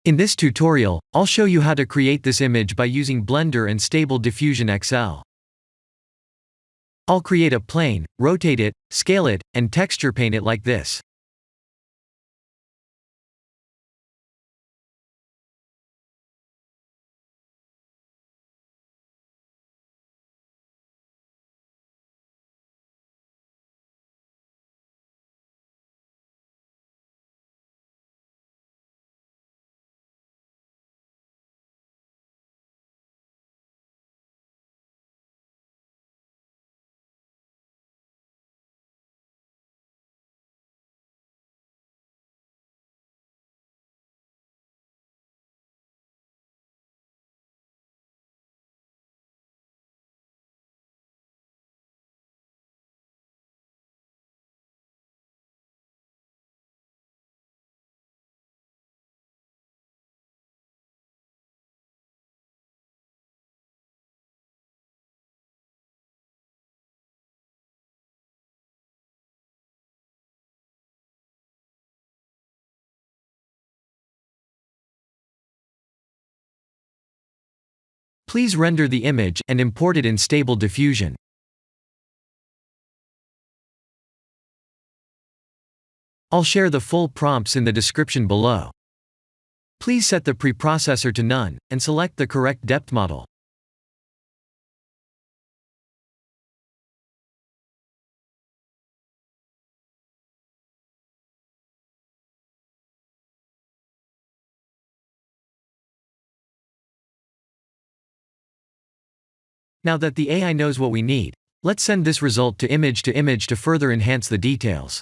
In this tutorial, I'll show you how to create this image by using Blender and Stable Diffusion XL. I'll create a plane, rotate it, scale it, and texture paint it like this. Please render the image and import it in Stable Diffusion. I'll share the full prompts in the description below. Please set the preprocessor to none, and select the correct depth model. Now that the AI knows what we need, let's send this result to image to further enhance the details.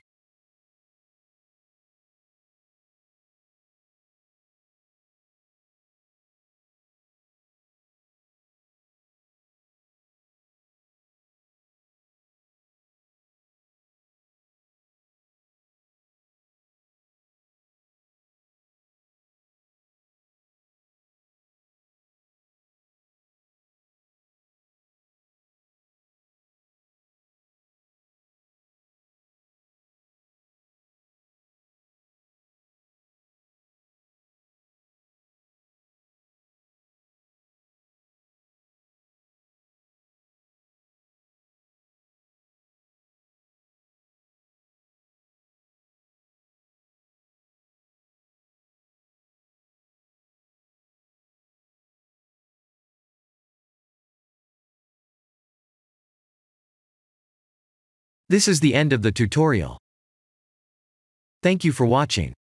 This is the end of the tutorial. Thank you for watching.